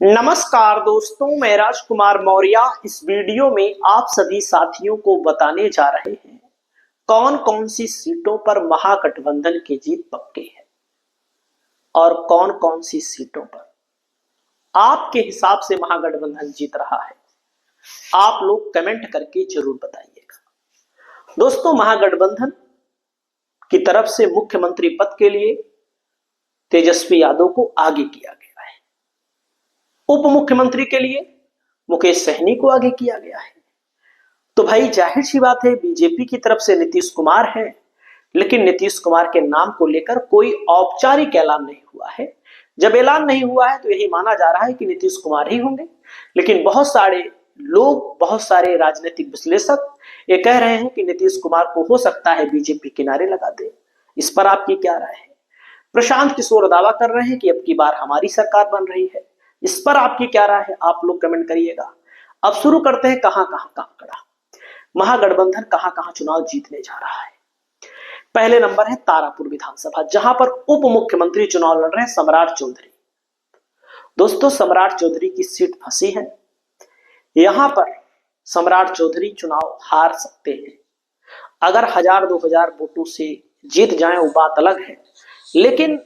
नमस्कार दोस्तों, मैं राजकुमार मौर्य इस वीडियो में आप सभी साथियों को बताने जा रहे हैं कौन कौन सी सीटों पर महागठबंधन की जीत पक्की है और कौन कौन सी सीटों पर आपके हिसाब से महागठबंधन जीत रहा है। आप लोग कमेंट करके जरूर बताइएगा। दोस्तों, महागठबंधन की तरफ से मुख्यमंत्री पद के लिए तेजस्वी यादव को आगे किया गया है। उप मुख्यमंत्री के लिए मुकेश सहनी को आगे किया गया है। तो भाई जाहिर सी बात है, बीजेपी की तरफ से नीतीश कुमार है, लेकिन नीतीश कुमार के नाम को लेकर कोई औपचारिक ऐलान नहीं हुआ है। जब ऐलान नहीं हुआ है तो यही माना जा रहा है कि नीतीश कुमार ही होंगे, लेकिन बहुत सारे लोग, बहुत सारे राजनीतिक विश्लेषक ये कह रहे हैं कि नीतीश कुमार को हो सकता है बीजेपी किनारे लगा दे। इस पर आपकी क्या राय है? प्रशांत किशोर दावा कर रहे हैं कि अब की बार हमारी सरकार बन रही है। इस पर आपकी क्या राय है? आप लोग कमेंट करिएगा। अब शुरू करते हैं कहां कहां काम करा, महागठबंधन कहां कहां चुनाव जीतने जा रहा है। पहले नंबर है तारापुर विधानसभा, जहां पर उप मुख्यमंत्री चुनाव लड़ रहे हैं सम्राट चौधरी। दोस्तों, सम्राट चौधरी की सीट फंसी है। यहां पर सम्राट चौधरी चुनाव हार सकते हैं। अगर 1000-2000 वोटों से जीत जाए वो बात अलग है, लेकिन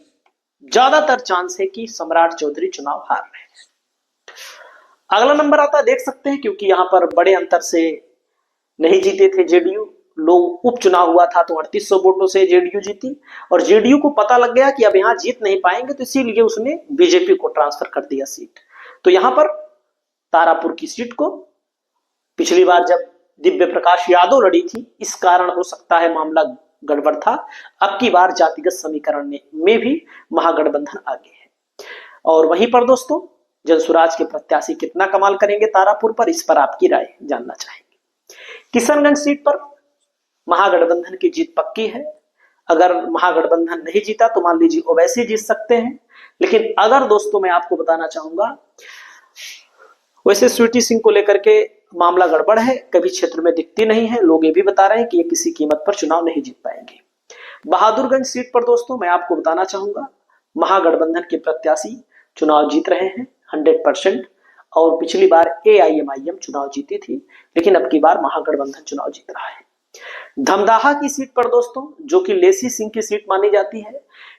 ज्यादातर चांस है कि सम्राट चौधरी चुनाव हार रहे हैं। अगला नंबर आता है, देख सकते हैं, क्योंकि यहां पर बड़े अंतर से नहीं जीते थे जेडीयू। लोग उपचुनाव हुआ था तो 3800 वोटों से जेडीयू जीती, और जेडीयू को पता लग गया कि अब यहां जीत नहीं पाएंगे, तो इसीलिए उसने बीजेपी को ट्रांसफर कर दिया सीट। तो यहां पर तारापुर की सीट को पिछली बार जब दिव्य प्रकाश यादव लड़ी थी, इस कारण हो सकता है मामला गड़बड़ था। अब की बार जातिगत समीकरण में भी महागठबंधन आगे है। और वहीं पर दोस्तों, जनसुराज के प्रत्याशी कितना कमाल करेंगे तारापुर पर, इस पर आपकी राय जानना चाहेंगे। किशनगंज सीट पर महागठबंधन की जीत पक्की है। अगर महागठबंधन नहीं जीता तो मान लीजिए ओवैसी जीत सकते हैं, लेकिन अगर दोस्तों मैं आपको बताना चाहूंगा, वैसे स्वीटी सिंह को लेकर के मामला गड़बड़ है, कभी क्षेत्र में दिखती नहीं है। लोग ये भी बता रहे हैं कि ये किसी कीमत पर चुनाव नहीं जीत पाएंगे। बहादुरगंज सीट पर दोस्तों मैं आपको बताना चाहूंगा, महागठबंधन के प्रत्याशी चुनाव जीत रहे हैं 100%। और पिछली बार एआईएमआईएम चुनाव जीती थी, लेकिन अब की बार महागठबंधन चुनाव जीत रहा है। धमदाहा की सीट पर दोस्तों, जो कि लेसी सिंह की सीट मानी जाती है,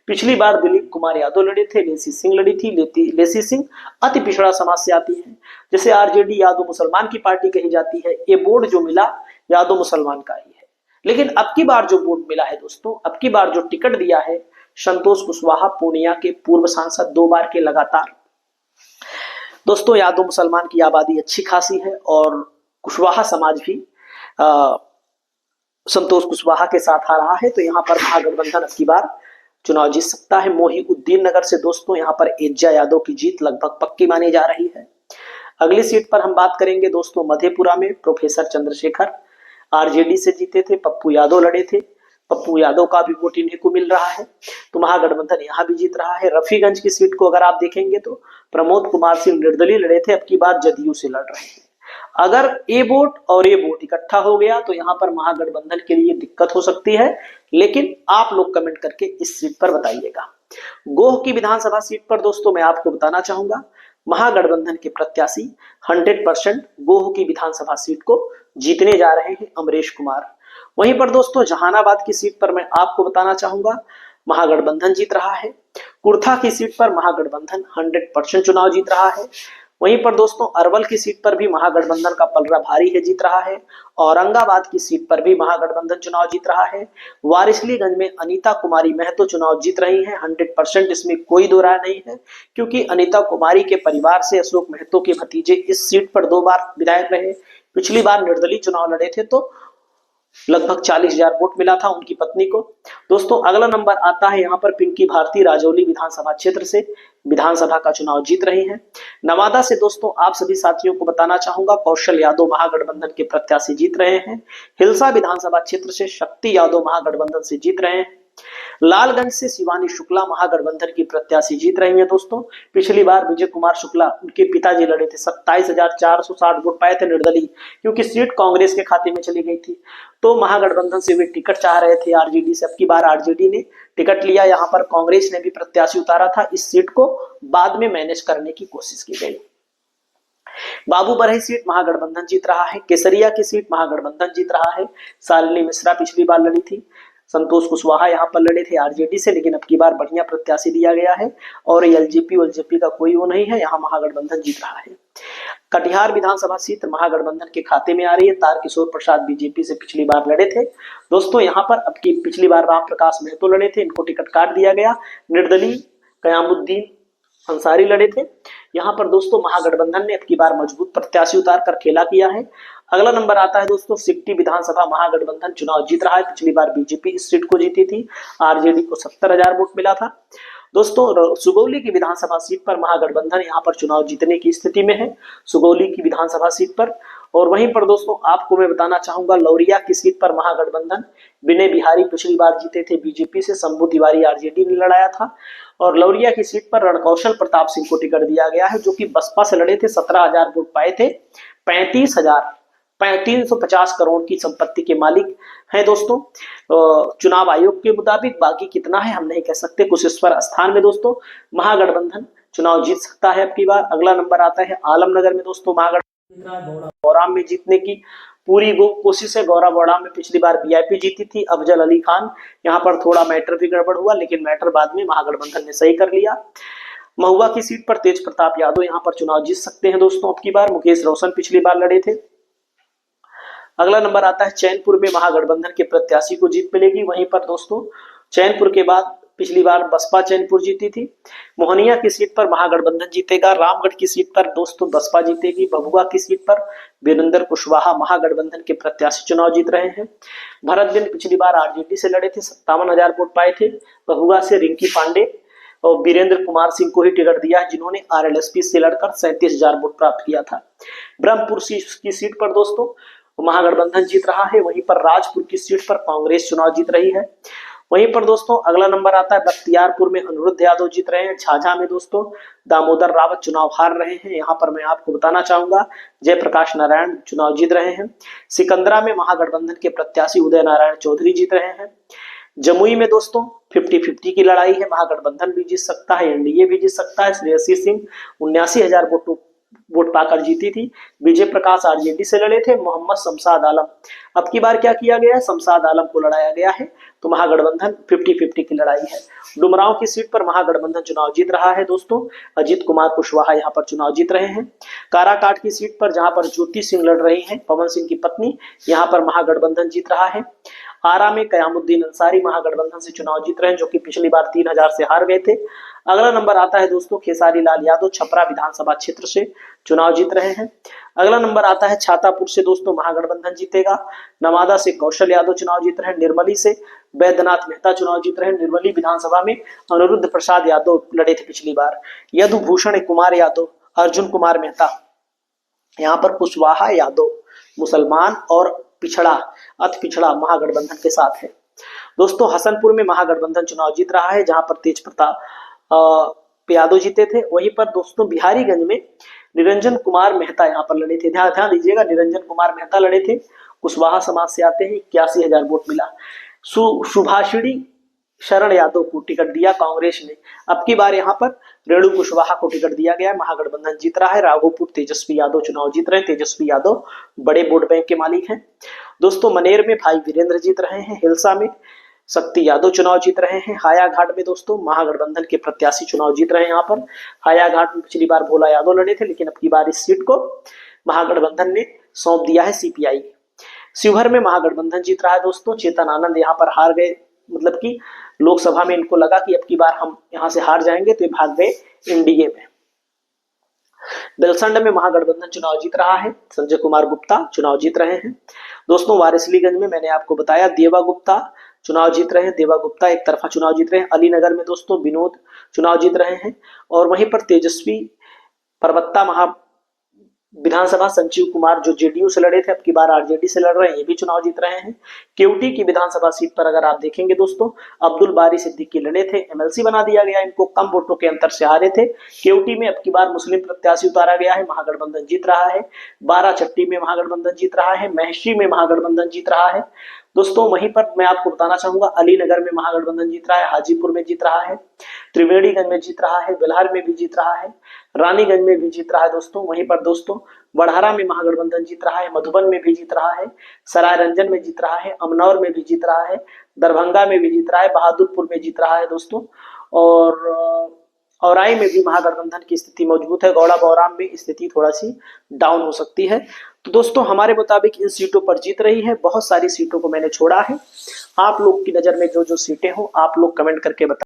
पिछली बार दिलीप कुमार यादव लड़े थे, लेसी सिंह लड़ी थी। लेसी सिंह अति पिछड़ा समाज से आती है, जैसे आरजेडी यादव मुसलमान की पार्टी कही जाती है। ये बोर्ड जो मिला यादव मुसलमान का ही है, लेकिन अब की बार जो बोर्ड मिला है दोस्तों, अब की बार जो टिकट दिया है संतोष कुशवाहा, पूर्णिया के पूर्व सांसद, 2 बार के लगातार। दोस्तों, यादव मुसलमान की आबादी अच्छी खासी है और कुशवाहा समाज भी संतोष कुशवाहा के साथ आ रहा है, तो यहाँ पर महागठबंधन अब की बार चुनाव जीत सकता है। मोहिउद्दीन नगर से दोस्तों यहाँ पर एज्जा यादव की जीत लगभग पक्की मानी जा रही है। अगली सीट पर हम बात करेंगे दोस्तों, मधेपुरा में प्रोफेसर चंद्रशेखर आरजेडी से जीते थे, पप्पू यादव लड़े थे। पप्पू यादव का भी वोट इन्हीं को मिल रहा है, तो महागठबंधन यहाँ भी जीत रहा है। रफीगंज की सीट को अगर आप देखेंगे तो प्रमोद कुमार सिंह निर्दलीय लड़े थे, अब की बार जदयू से लड़ रहे हैं। अगर ए वोट और ए वोट इकट्ठा हो गया तो यहाँ पर महागठबंधन के लिए दिक्कत हो सकती है, लेकिन आप लोग कमेंट करके इस सीट पर बताइएगा। गोह की विधानसभा सीट पर दोस्तों मैं आपको बताना चाहूंगा, महागठबंधन के प्रत्याशी 100% गोह की विधानसभा सीट को जीतने जा रहे हैं, अमरेश कुमार। वहीं पर दोस्तों जहानाबाद की सीट पर मैं आपको बताना चाहूंगा, महागठबंधन जीत रहा है। कुर्था की सीट पर महागठबंधन 100% चुनाव जीत रहा है। वहीं पर दोस्तों अरवल की सीट पर भी महागठबंधन का पलड़ा भारी है, जीत रहा है। औरंगाबाद की सीट पर भी महागठबंधन चुनाव जीत रहा है। वारिसलीगंज में अनीता कुमारी महतो चुनाव जीत रही हैं 100%, इसमें कोई दो राय नहीं है, क्योंकि अनीता कुमारी के परिवार से अशोक महतो के भतीजे इस सीट पर 2 बार विधायक रहे। पिछली बार निर्दलीय चुनाव लड़े थे तो लगभग 40,000 वोट मिला था उनकी पत्नी को। दोस्तों अगला नंबर आता है यहाँ पर पिंकी भारती राजौली विधानसभा क्षेत्र से विधानसभा का चुनाव जीत रही हैं। नवादा से दोस्तों आप सभी साथियों को बताना चाहूंगा, कौशल यादव महागठबंधन के प्रत्याशी जीत रहे हैं। हिलसा विधानसभा क्षेत्र से शक्ति यादव महागठबंधन से जीत रहे हैं। लालगंज से शिवानी शुक्ला महागठबंधन की प्रत्याशी जीत रही है दोस्तों। पिछली बार विजय कुमार शुक्ला उनके पिताजी लड़े थे, 27,460 वोट पाए थे निर्दलीय, क्योंकि सीट कांग्रेस के खाते में चली गई थी। तो महागठबंधन से वे टिकट चाह रहे थे आरजेडी से, अब की बार आरजेडी ने टिकट लिया। यहाँ पर कांग्रेस ने भी प्रत्याशी उतारा था, इस सीट को बाद में मैनेज करने की कोशिश की गई। बाबू बरही सीट महागठबंधन जीत रहा है। केसरिया की सीट महागठबंधन जीत रहा है। शालिनी मिश्रा पिछली बार लड़ी थी, संतोष कुशवाहा यहाँ पर लड़े थे आरजेडी से, लेकिन अब की बार बढ़िया प्रत्याशी दिया गया है और एलजेपी का कोई वो नहीं है, यहाँ महागठबंधन जीत रहा है। कटिहार विधानसभा सीट महागठबंधन के खाते में आ रही है। तारकिशोर प्रसाद बीजेपी से पिछली बार लड़े थे दोस्तों। यहाँ पर अब की पिछली बार राम प्रकाश महतो लड़े थे, इनको टिकट काट दिया गया। निर्दलीय कयामुद्दीन अंसारी लड़े थे। यहाँ पर दोस्तों महागठबंधन ने अब की बार मजबूत प्रत्याशी उतार कर खेला किया है। अगला नंबर आता है दोस्तों सिकटी विधानसभा महागठबंधन चुनाव जीत रहा है। पिछली बार बीजेपी इस सीट को जीती थी, आरजेडी को 70,000 वोट मिला था दोस्तों। सुगौली की विधानसभा सीट पर महागठबंधन यहाँ पर चुनाव जीतने की स्थिति में है, सुगौली की विधानसभा सीट पर। और वहीं पर दोस्तों आपको मैं बताना चाहूंगा लौरिया की सीट पर महागठबंधन विनय बिहारी पिछली बार जीते थे बीजेपी से, शंभू तिवारी आरजेडी ने लड़ाया था। और लौरिया की सीट पर रणकौशल प्रताप सिंह को टिकट दिया गया है, जो कि बसपा से लड़े थे, 17,000 वोट पाए थे। 350 करोड़ की संपत्ति के मालिक हैं दोस्तों चुनाव आयोग के मुताबिक। बाकी कितना है हम नहीं कह सकते, कुछ इस पर स्थान में दोस्तों महागठबंधन चुनाव जीत सकता है अब की बार। अगला नंबर आता है आलमनगर में दोस्तों महागठबंधन गौराम में जीतने की पूरी कोशिश है। गौरा बौड़ाम में पिछली बार वीआईपी जीती थी, अफजल अली खान, यहाँ पर थोड़ा मैटर भी गड़बड़ हुआ, लेकिन मैटर बाद में महागठबंधन ने सही कर लिया। महुआ की सीट पर तेज प्रताप यादव यहाँ पर चुनाव जीत सकते हैं दोस्तों अब की बार। मुकेश रोशन पिछली बार लड़े थे। अगला नंबर आता है चैनपुर में महागठबंधन के प्रत्याशी को जीत मिलेगी। वहीं पर दोस्तों चैनपुर के बाद पिछली बार बसपा चैनपुर जीती थी। मोहनिया की सीट पर महागठबंधन जीतेगा। रामगढ़ की सीट पर दोस्तों बसपा जीतेगी। भभुआ की सीट पर वीरेंद्र कुशवाहा महागठबंधन के प्रत्याशी चुनाव जीत रहे हैं। भरत बिंद पिछली बार आरजेडी से लड़े थे, 57,000 वोट पाए थे। भभुआ से रिंकी पांडे और वीरेंद्र कुमार सिंह को ही टिकट दिया है, जिन्होंने आरएलएसपी से लड़कर 37,000 वोट प्राप्त किया था। ब्रह्मपुर की सीट पर दोस्तों महागठबंधन जीत रहा है। वहीं पर राजपुर की सीट पर कांग्रेस चुनाव जीत रही है। वहीं पर दोस्तों अगला नंबर आता है बख्तियारपुर में अनिरुद्ध यादव जीत रहे हैं। झाझा में दोस्तों दामोदर रावत चुनाव हार रहे हैं। यहाँ पर मैं आपको बताना चाहूंगा जयप्रकाश नारायण चुनाव जीत रहे हैं। सिकंदरा में महागठबंधन के प्रत्याशी उदय नारायण चौधरी जीत रहे हैं। जमुई में दोस्तों 50-50 की लड़ाई है, महागठबंधन भी जीत सकता है, एनडीए भी जीत सकता है। श्रेयसी सिंह 79,000 वोट पाकर जीती थी। विजय प्रकाश आरजेडी से लड़े थे। मोहम्मद शमशाद आलम, अब की बार क्या किया गया है, शमशाद आलम को लड़ाया गया है, तो महागठबंधन 50-50 की लड़ाई है। डुमरांव की सीट पर महागठबंधन चुनाव जीत रहा है दोस्तों। अजीत कुमार कुशवाहा यहाँ पर चुनाव जीत रहे हैं। काराकाट की सीट पर जहां पर ज्योति सिंह लड़ रही हैं, पवन सिंह की पत्नी, यहाँ पर महागठबंधन जीत रहा है। आरा में कयामुद्दीन अंसारी महागठबंधन से चुनाव जीत रहे हैं, जो कि पिछली बार 3,000 से हार गए थे। अगला नंबर आता है दोस्तों खेसारी लाल यादव छपरा विधानसभा क्षेत्र से चुनाव जीत रहे हैं। अगला नंबर आता है छातापुर से दोस्तों महागठबंधन जीतेगा। नवादा से कौशल यादव चुनाव जीत रहे हैं। निर्मली से वैद्यनाथ मेहता चुनाव जीत रहे हैं। निर्मली विधानसभा में अनिरुद्ध प्रसाद यादव लड़े थे पिछली बार। यदुभूषण कुमार यादव, अर्जुन कुमार मेहता, यहाँ पर कुशवाहा यादव मुसलमान और पिछड़ा अति पिछड़ा महागठबंधन के साथ है दोस्तों। हसनपुर में महागठबंधन चुनाव जीत रहा है, जहां पर तेज प्रताप यादव जीते थे। वहीं पर दोस्तों बिहारीगंज में निरंजन कुमार मेहता यहाँ पर लड़े थे। ध्यान दीजिएगा, निरंजन कुमार मेहता लड़े थे, कुशवाहा समाज से आते हैं, 81,000 वोट मिला। सुभाषिणी शरण यादव को टिकट दिया कांग्रेस ने। अब की बार यहाँ पर रेणु कुशवाहा को टिकट दिया गया, महागठबंधन जीत रहा है। राघोपुर तेजस्वी यादव चुनाव जीत रहे हैं। तेजस्वी यादव बड़े वोट बैंक के मालिक हैं दोस्तों। मनेर में भाई वीरेंद्र जीत रहे हैं। हिलसा में शक्ति यादव चुनाव जीत रहे हैं। हायाघाट में दोस्तों महागठबंधन के प्रत्याशी चुनाव जीत रहे हैं। यहाँ पर हायाघाट में पिछली बार भोला यादव लड़े थे, लेकिन अब की बार इस सीट को महागठबंधन ने सौंप दिया है सीपीआई। शिवहर में महागठबंधन जीत रहा है दोस्तों। चेतन आनंद यहाँ पर हार गए, मतलब कि लोकसभा में इनको लगा कि अब की बार हम यहां से हार जाएंगे, तो ये भाग गए एनडीए में। बेलसंड में महागठबंधन चुनाव जीत रहा है। संजय कुमार गुप्ता चुनाव जीत रहे हैं दोस्तों। वारिसलीगंज में मैंने आपको बताया देवा गुप्ता चुनाव जीत रहे हैं। देवा गुप्ता एक तरफा चुनाव जीत रहे हैं। अलीनगर में दोस्तों विनोद चुनाव जीत रहे हैं। और वहीं पर तेजस्वी परबत्ता विधानसभा संजीव कुमार जो जेडीयू से लड़े थे, अब की बार आरजेडी से लड़ रहे हैं, ये भी चुनाव जीत रहे हैं। केवटी की विधानसभा सीट पर अगर आप देखेंगे दोस्तों, अब्दुल बारी सिद्दीकी लड़े थे, एमएलसी बना दिया गया, इनको कम वोटों के अंतर से हारे थे। केवटी में अब की बार मुस्लिम प्रत्याशी उतारा गया है, महागठबंधन जीत रहा है। बाराचट्टी में महागठबंधन जीत रहा है, महर्षि में महागठबंधन जीत रहा है दोस्तों। वहीं पर मैं आपको बताना चाहूंगा, अलीनगर में महागठबंधन जीत रहा है, हाजीपुर में जीत रहा है, त्रिवेणीगंज में जीत रहा है, बेल्हार में भी जीत रहा है, रानीगंज में भी जीत रहा है दोस्तों। वहीं पर दोस्तों बढ़ारा में महागठबंधन जीत रहा है, मधुबन में भी जीत रहा है, सरायरंजन में जीत रहा है, अमनौर में भी जीत रहा है, दरभंगा में भी जीत रहा है, बहादुरपुर में जीत रहा है दोस्तों। और औराई में भी महागठबंधन की स्थिति मजबूत है। गौड़ा बौराम में स्थिति थोड़ा सी डाउन हो सकती है। तो दोस्तों हमारे मुताबिक इन सीटों पर जीत रही है। बहुत सारी सीटों को मैंने छोड़ा है। आप लोग की नजर में जो जो सीटें हो आप लोग कमेंट करके बताएं।